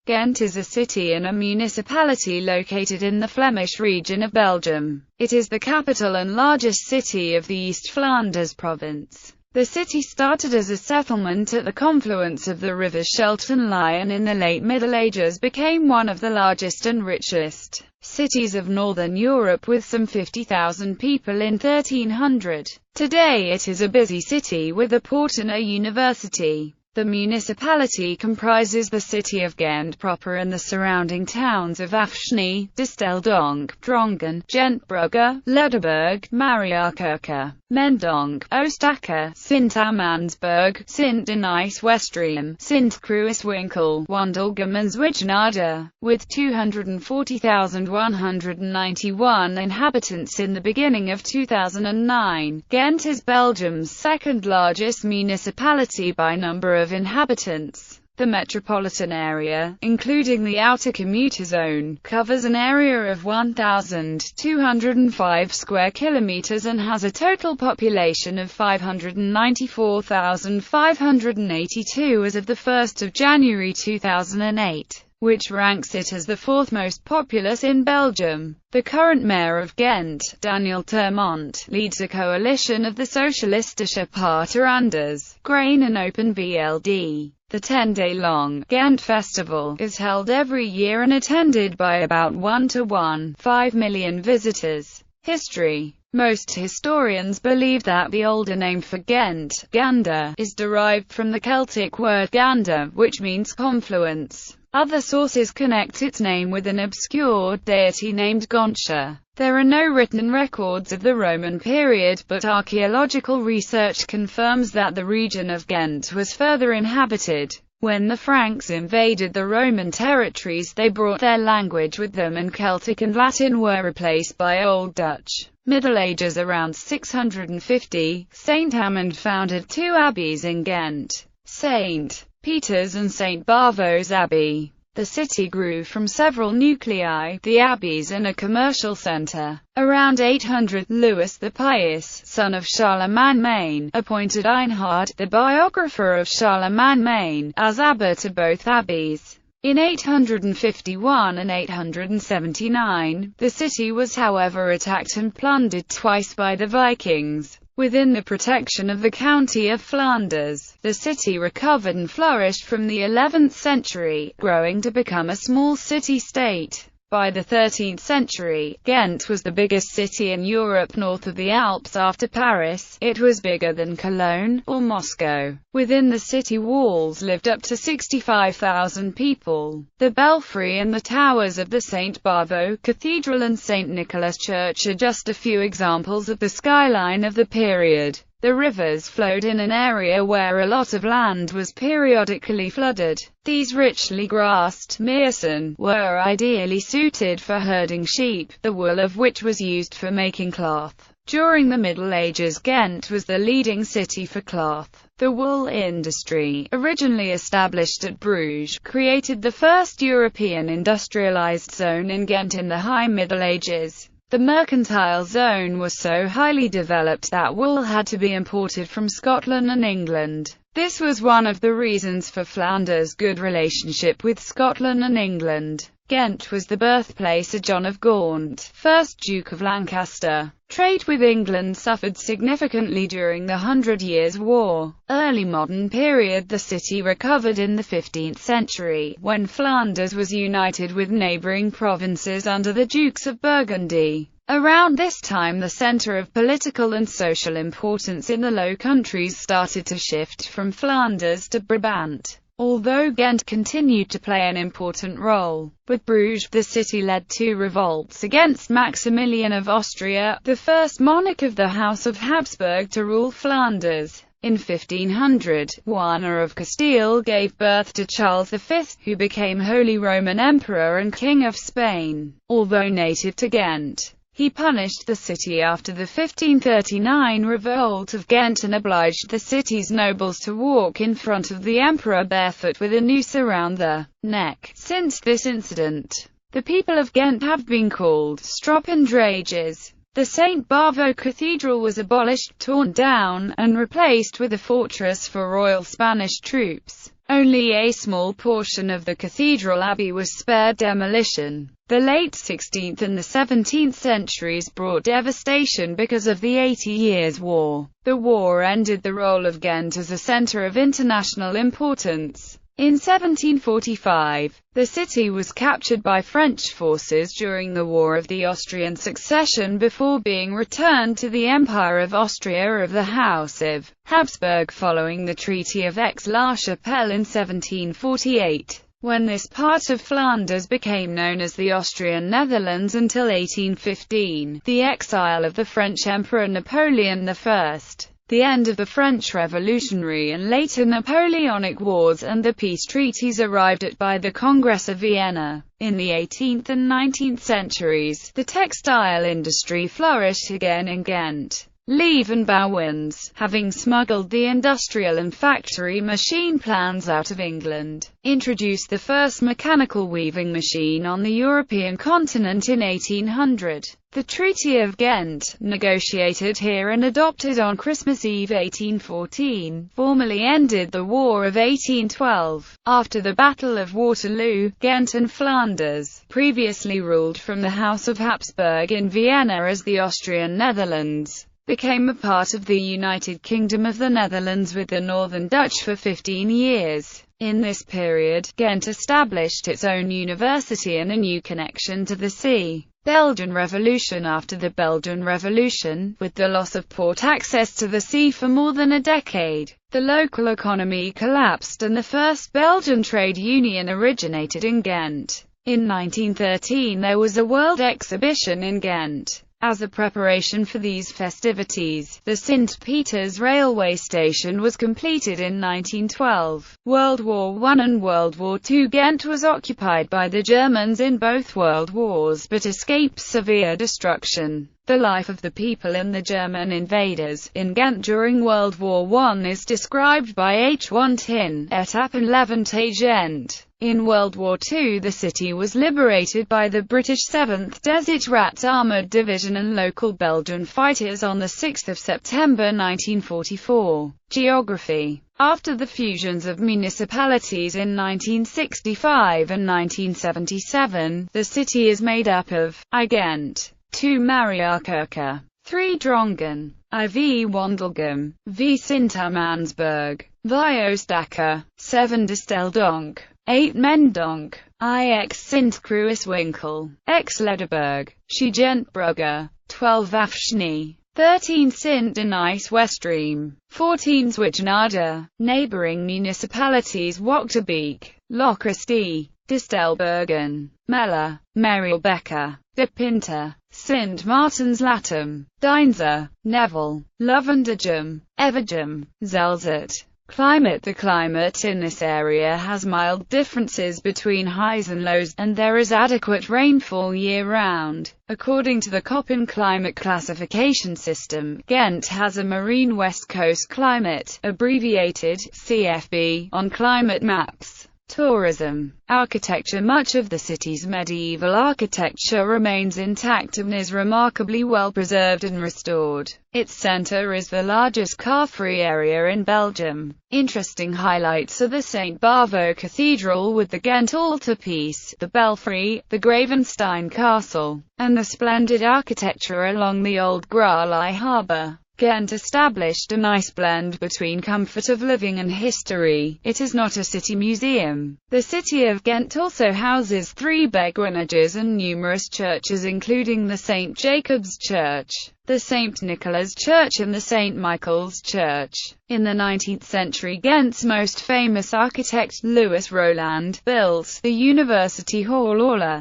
Ghent is a city and a municipality located in the Flemish Region of Belgium. It is the capital and largest city of the East Flanders province. The city started as a settlement at the confluence of the rivers Scheldt and Ley, and in the late Middle Ages became one of the largest and richest cities of Northern Europe, with some 50,000 people in 1300. Today it is a busy city with a port and a university. The municipality comprises the city of Gand proper and the surrounding towns of Afschnee, Disteldonk, Drongen, Gent, Brugge, Lederberg, Mariakerke, Mendonk, Oostakker, Sint-Amandsberg, Sint-Denis Westrium, Sint-Kruiswinkel, Wandelgem and Zwijnade, with 240,191 inhabitants in the beginning of 2009. Ghent is Belgium's second largest municipality by number of inhabitants. The metropolitan area, including the outer commuter zone, covers an area of 1,205 square kilometers and has a total population of 594,582 as of the 1st of January 2008. Which ranks it as the fourth most populous in Belgium. The current mayor of Ghent, Daniel Termont, leads a coalition of the Socialistische Partij Anders, Grain and Open VLD. The 10-day-long Ghent Festival is held every year and attended by about 1:5 million visitors. History. Most historians believe that the older name for Ghent, Ganda, is derived from the Celtic word Ganda, which means confluence. Other sources connect its name with an obscure deity named Gontia. There are no written records of the Roman period, but archaeological research confirms that the region of Ghent was further inhabited. When the Franks invaded the Roman territories, they brought their language with them, and Celtic and Latin were replaced by Old Dutch. Middle Ages. Around 650, St. Amand founded two abbeys in Ghent, St. Peter's and St. Bavo's Abbey. The city grew from several nuclei, the abbeys and a commercial centre. Around 800, Louis the Pious, son of Charlemagne, appointed Einhard, the biographer of Charlemagne, as abbot of both abbeys. In 851 and 879, the city was however attacked and plundered twice by the Vikings. Within the protection of the county of Flanders, the city recovered and flourished from the 11th century, growing to become a small city-state. By the 13th century, Ghent was the biggest city in Europe north of the Alps after Paris. It was bigger than Cologne, or Moscow. Within the city walls lived up to 65,000 people. The belfry and the towers of the St. Bavo Cathedral and St. Nicholas Church are just a few examples of the skyline of the period. The rivers flowed in an area where a lot of land was periodically flooded. These richly grassed meersen were ideally suited for herding sheep, the wool of which was used for making cloth. During the Middle Ages, Ghent was the leading city for cloth. The wool industry, originally established at Bruges, created the first European industrialized zone in Ghent in the High Middle Ages. The mercantile zone was so highly developed that wool had to be imported from Scotland and England. This was one of the reasons for Flanders' good relationship with Scotland and England. Ghent was the birthplace of John of Gaunt, 1st Duke of Lancaster. Trade with England suffered significantly during the Hundred Years' War. Early modern period. The city recovered in the 15th century, when Flanders was united with neighbouring provinces under the Dukes of Burgundy. Around this time, the centre of political and social importance in the Low Countries started to shift from Flanders to Brabant. Although Ghent continued to play an important role with Bruges, the city led two revolts against Maximilian of Austria, the first monarch of the House of Habsburg to rule Flanders. In 1500, Juana of Castile gave birth to Charles V, who became Holy Roman Emperor and King of Spain. Although native to Ghent, he punished the city after the 1539 revolt of Ghent and obliged the city's nobles to walk in front of the emperor barefoot with a noose around the neck. Since this incident, the people of Ghent have been called Stroppendragers. The St. Bavo Cathedral was abolished, torn down, and replaced with a fortress for Royal Spanish troops. Only a small portion of the cathedral abbey was spared demolition. The late 16th and the 17th centuries brought devastation because of the 80 Years' War. The war ended the role of Ghent as a centre of international importance. In 1745, the city was captured by French forces during the War of the Austrian Succession before being returned to the Empire of Austria of the House of Habsburg following the Treaty of Aix-la-Chapelle in 1748. When this part of Flanders became known as the Austrian Netherlands until 1815, the exile of the French Emperor Napoleon I, the end of the French Revolutionary and later Napoleonic Wars, and the peace treaties arrived at by the Congress of Vienna. In the 18th and 19th centuries, the textile industry flourished again in Ghent. Leeuwenbouwens, having smuggled the industrial and factory machine plans out of England, introduced the first mechanical weaving machine on the European continent in 1800. The Treaty of Ghent, negotiated here and adopted on Christmas Eve 1814, formally ended the War of 1812. After the Battle of Waterloo, Ghent and Flanders, previously ruled from the House of Habsburg in Vienna as the Austrian Netherlands, became a part of the United Kingdom of the Netherlands with the Northern Dutch for 15 years. In this period, Ghent established its own university and a new connection to the sea. Belgian Revolution. After the Belgian Revolution, with the loss of port access to the sea for more than a decade, the local economy collapsed and the first Belgian trade union originated in Ghent. In 1913 there was a world exhibition in Ghent. As a preparation for these festivities, the St. Peter's railway station was completed in 1912. World War I and World War II. Ghent was occupied by the Germans in both World Wars, but escaped severe destruction. The life of the people and the German invaders in Ghent during World War I is described by H. Tin, Étape 11 à Gent. In World War II the city was liberated by the British 7th Desert Armoured Division and local Belgian fighters on 6 September 1944. Geography. After the fusions of municipalities in 1965 and 1977, the city is made up of ʻɡɛnt, 2 Mariakerke, 3 Drongen, IV Wandelgem, V Sint-Amandsberg, 5 Oostakker, 7 Disteldonk, 8 Mendonk, IX Sint-Kruiswinkel, X Lederberg, Gent-Brugge, 12 Afschnee, 13 Sint-Denis Westream, 14 Zwijnade. Neighboring municipalities: Wokterbeek, Lochrestie, Distelbergen, Melle, Merelbeke, De Pinte, Sint Maartens Latem, Deinze, Neville, Lovendegem, Evergem, Zelzert. Climate. The climate in this area has mild differences between highs and lows, and there is adequate rainfall year-round. According to the Köppen climate classification system, Ghent has a marine west coast climate, abbreviated CFB, on climate maps. Tourism. Architecture. Much of the city's medieval architecture remains intact and is remarkably well preserved and restored. Its center is the largest car-free area in Belgium. Interesting highlights are the St. Bavo Cathedral with the Ghent altarpiece, the belfry, the Gravenstein Castle, and the splendid architecture along the old Graafly Harbour. Ghent established a nice blend between comfort of living and history. It is not a city museum. The city of Ghent also houses 3 beguinages and numerous churches, including the St. Jacob's Church, the St. Nicholas Church and the St. Michael's Church. In the 19th century, Ghent's most famous architect, Louis Roland, built the University Hall,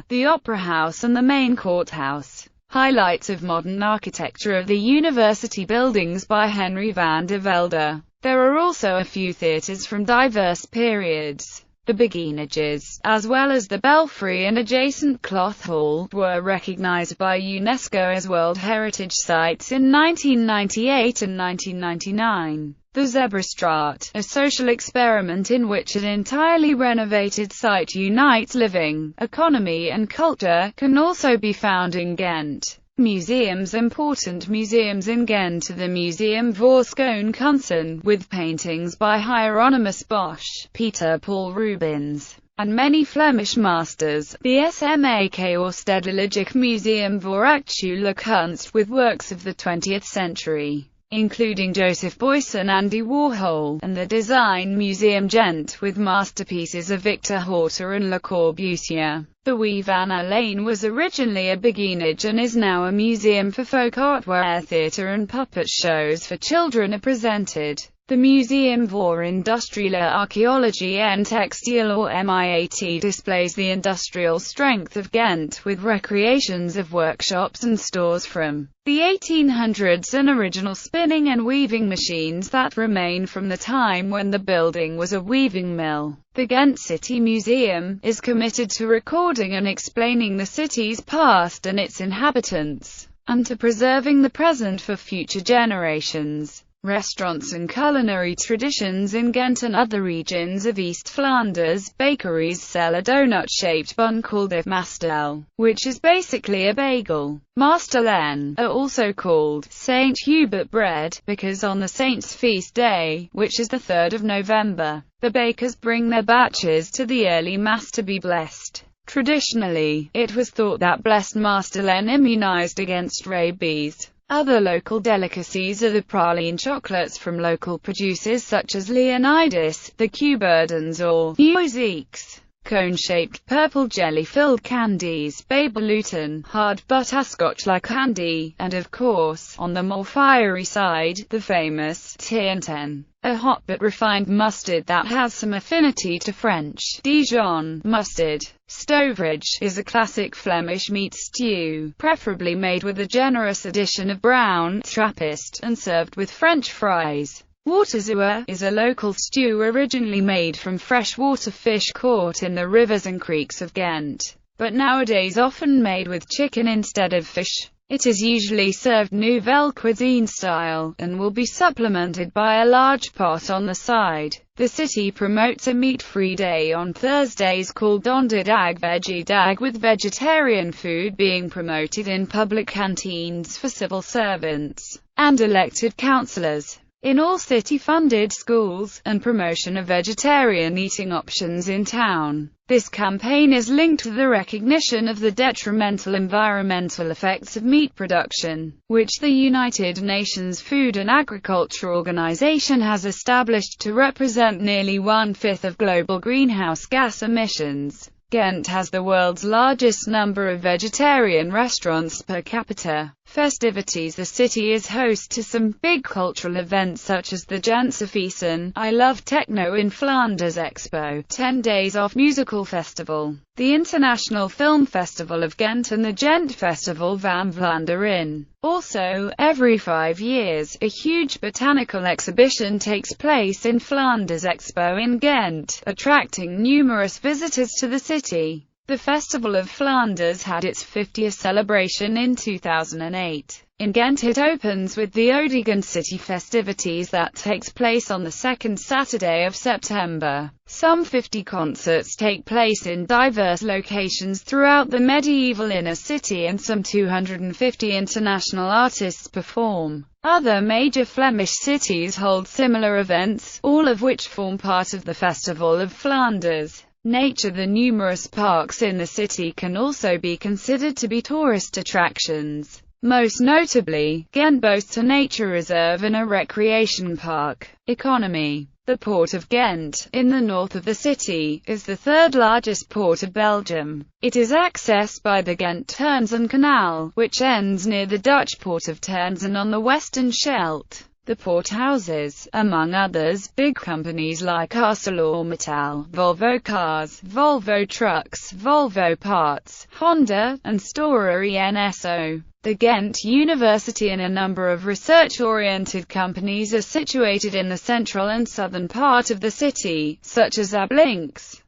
the Opera House and the main courthouse. Highlights of modern architecture of the university buildings by Henry van der Velde. There are also a few theatres from diverse periods. The beguinages, as well as the belfry and adjacent cloth hall, were recognized by UNESCO as World Heritage Sites in 1998 and 1999. The Zebrastraat, a social experiment in which an entirely renovated site unites living, economy and culture, can also be found in Ghent. Museums. Important museums in Ghent are the Museum voor Schone Kunsten, with paintings by Hieronymus Bosch, Peter Paul Rubens, and many Flemish masters, the SMAK or Stedelijk Museum voor Actuele Kunst, with works of the 20th century, including Joseph Beuys and Andy Warhol, and the Design Museum Gent, with masterpieces of Victor Horta and Le Corbusier. The Wee Van Lane was originally a beguinage and is now a museum for folk art where theatre and puppet shows for children are presented. The Museum voor Industriële Archaeologie en Textiel or MIAT displays the industrial strength of Ghent, with recreations of workshops and stores from the 1800s and original spinning and weaving machines that remain from the time when the building was a weaving mill. The Ghent City Museum is committed to recording and explaining the city's past and its inhabitants, and to preserving the present for future generations. Restaurants and culinary traditions in Ghent and other regions of East Flanders. Bakeries sell a donut-shaped bun called a mastel, which is basically a bagel. Mastelen are also called St. Hubert bread, because on the saint's feast day, which is the 3rd of November, the bakers bring their batches to the early mass to be blessed. Traditionally, it was thought that blessed mastelen immunized against rabies. Other local delicacies are the praline chocolates from local producers such as Leonidas, the Cuberdens or Muzieks, cone-shaped purple jelly-filled candies, Babelutin, hard butterscotch-like candy, and of course, on the more fiery side, the famous Tienten, a hot but refined mustard that has some affinity to French Dijon mustard. Stoverage is a classic Flemish meat stew, preferably made with a generous addition of brown Trappist, and served with French fries. Waterzoer is a local stew originally made from freshwater fish caught in the rivers and creeks of Ghent, but nowadays often made with chicken instead of fish. It is usually served Nouvelle Cuisine style, and will be supplemented by a large pot on the side. The city promotes a meat-free day on Thursdays called Donderdag Veggie Dag, with vegetarian food being promoted in public canteens for civil servants and elected councillors in all city-funded schools, and promotion of vegetarian eating options in town. This campaign is linked to the recognition of the detrimental environmental effects of meat production, which the United Nations Food and Agriculture Organization has established to represent nearly 1/5 of global greenhouse gas emissions. Ghent has the world's largest number of vegetarian restaurants per capita. Festivities. The city is host to some big cultural events such as the Jantsefeesten, I Love Techno in Flanders Expo, 10 Days Off Musical Festival, the International Film Festival of Ghent and the Gent Festival van Vlaanderen. Also, every 5 years, a huge botanical exhibition takes place in Flanders Expo in Ghent, attracting numerous visitors to the city. The Festival of Flanders had its 50th celebration in 2008. In Ghent it opens with the Odegan City festivities that takes place on the second Saturday of September. Some 50 concerts take place in diverse locations throughout the medieval inner city and some 250 international artists perform. Other major Flemish cities hold similar events, all of which form part of the Festival of Flanders. Nature. The numerous parks in the city can also be considered to be tourist attractions. Most notably, Ghent boasts a nature reserve and a recreation park. Economy. The port of Ghent, in the north of the city, is the third largest port of Belgium. It is accessed by the Ghent-Ternzen Canal, which ends near the Dutch port of Ternzen on the western Scheldt. The port houses, among others, big companies like ArcelorMittal, Volvo Cars, Volvo Trucks, Volvo Parts, Honda, and Stora Enso. The Ghent University and a number of research-oriented companies are situated in the central and southern part of the city, such as Ablinks,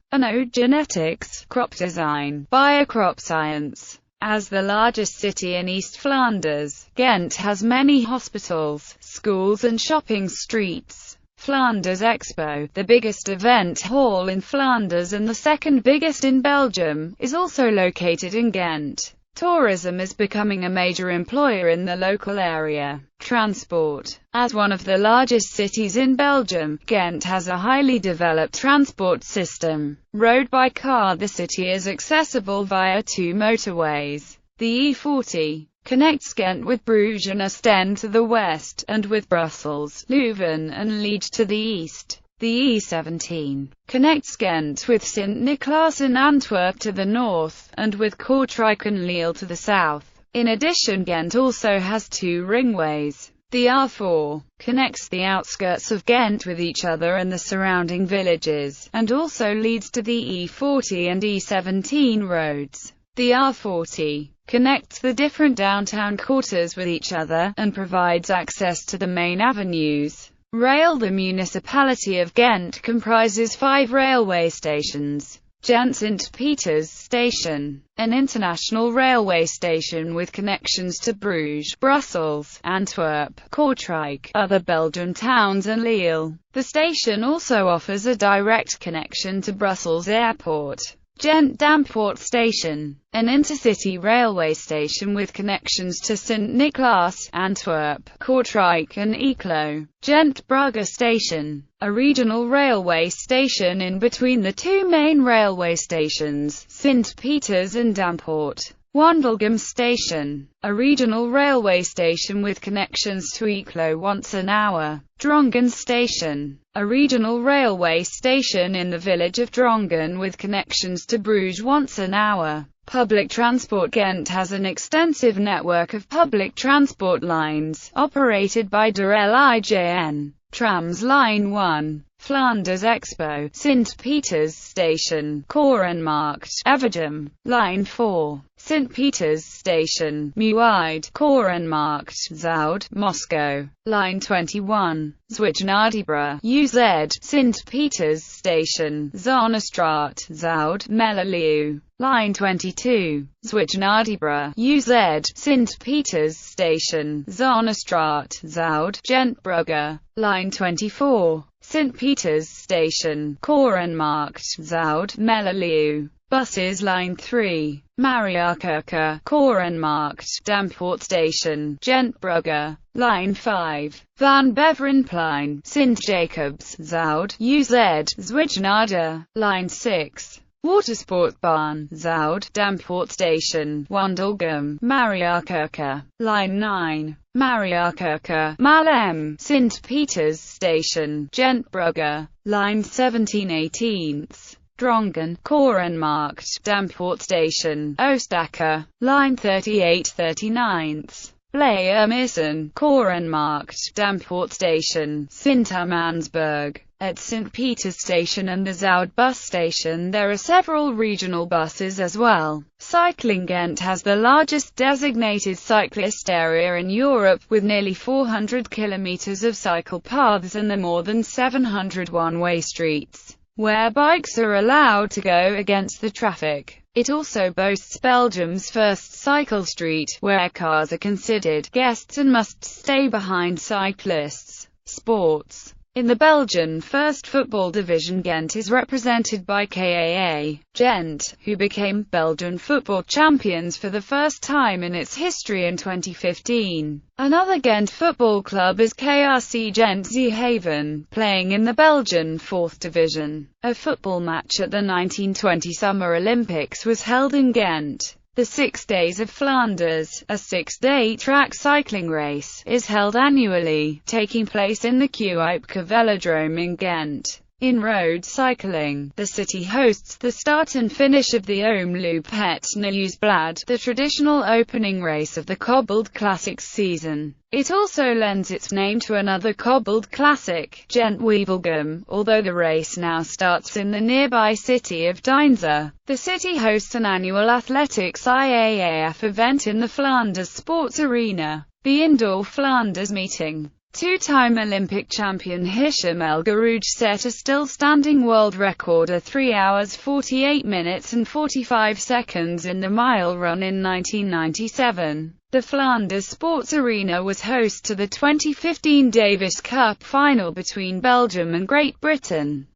Genetics, Crop Design, Biocrop Science. As the largest city in East Flanders, Ghent has many hospitals, schools and shopping streets. Flanders Expo, the biggest event hall in Flanders and the second biggest in Belgium, is also located in Ghent. Tourism is becoming a major employer in the local area. Transport. As one of the largest cities in Belgium, Ghent has a highly developed transport system. Road by car, the city is accessible via 2 motorways. The E40 connects Ghent with Bruges and Ostend to the west, and with Brussels, Leuven and Liège to the east. The E17 connects Ghent with Sint-Niklaas and Antwerp to the north, and with Kortrijk and Lille to the south. In addition, Ghent also has 2 ringways. The R4 connects the outskirts of Ghent with each other and the surrounding villages, and also leads to the E40 and E17 roads. The R40 connects the different downtown quarters with each other, and provides access to the main avenues. Rail. The municipality of Ghent comprises 5 railway stations. Gent St. Peter's Station, an international railway station with connections to Bruges, Brussels, Antwerp, Kortrijk, other Belgian towns and Lille. The station also offers a direct connection to Brussels Airport. Gent Damport Station, an intercity railway station with connections to Sint-Niklaas, Antwerp, Kortrijk and Eeklo. Gent Brugge Station, a regional railway station in between the 2 main railway stations, St. Peters and Damport. Wandelgem Station, a regional railway station with connections to Eeklo once an hour. Drongen Station, a regional railway station in the village of Drongen with connections to Bruges once an hour. Public transport. Ghent has an extensive network of public transport lines, operated by de Lijn. Trams Line 1, Flanders Expo, St. Peter's Station, Korenmarkt, Evergem. Line 4, St. Peter's Station, Muide, Korenmarkt, Zoud, Moscow. Line 21, Zwijnadibra, UZ, St. Peter's Station, Zonnestraat, Zoud, Melalieu. Line 22, Zwijnadibra, UZ, St. Peter's Station, Zonnestraat, Zoud, Gent Brugge. Line 24, St. Peter's Station, Korenmarkt, Zoud, Melalieu. Buses. Line 3, Mariakerke, Korenmarkt, Damport Station, Gent Brugge. Line 5, Van Beverenplein, St. Jacobs, Zoud, UZ, Zwijnade. Line 6, Watersportbaan, Zoud, Damport Station, Wandelgem, Mariakerke. Line 9, Mariakerke, Malem, St. Peter's Station, Gent Brugge. Line 17 18th, Drongen, Korenmarkt, Damport Station, Oostakker. Line 38 39th, Blauw-Missen, Korenmarkt, Damport Station, Sint-Amandsberg. At St. Peter's Station and the Zoud bus station there are several regional buses as well. Cycling. Ghent has the largest designated cyclist area in Europe, with nearly 400 kilometers of cycle paths and the more than 700 one-way streets, where bikes are allowed to go against the traffic. It also boasts Belgium's first cycle street, where cars are considered guests and must stay behind cyclists. Sports. In the Belgian First Football Division, Ghent is represented by KAA Gent, who became Belgian football champions for the first time in its history in 2015. Another Ghent football club is KRC Gent Zeehaven, playing in the Belgian 4th Division. A football match at the 1920 Summer Olympics was held in Ghent. The 6 Days of Flanders, a 6-day track cycling race, is held annually, taking place in the Kuipke Velodrome in Ghent. In road cycling, the city hosts the start and finish of the Omloop het Nieuwsblad, the traditional opening race of the Cobbled Classics season. It also lends its name to another Cobbled Classic, Gent-Wevelgem, although the race now starts in the nearby city of Deinze. The city hosts an annual athletics IAAF event in the Flanders Sports Arena, the Indoor Flanders Meeting. Two-time Olympic champion Hicham El Guerrouj set a still-standing world record of 3 hours 48 minutes and 45 seconds in the mile run in 1997. The Flanders Sports Arena was host to the 2015 Davis Cup final between Belgium and Great Britain.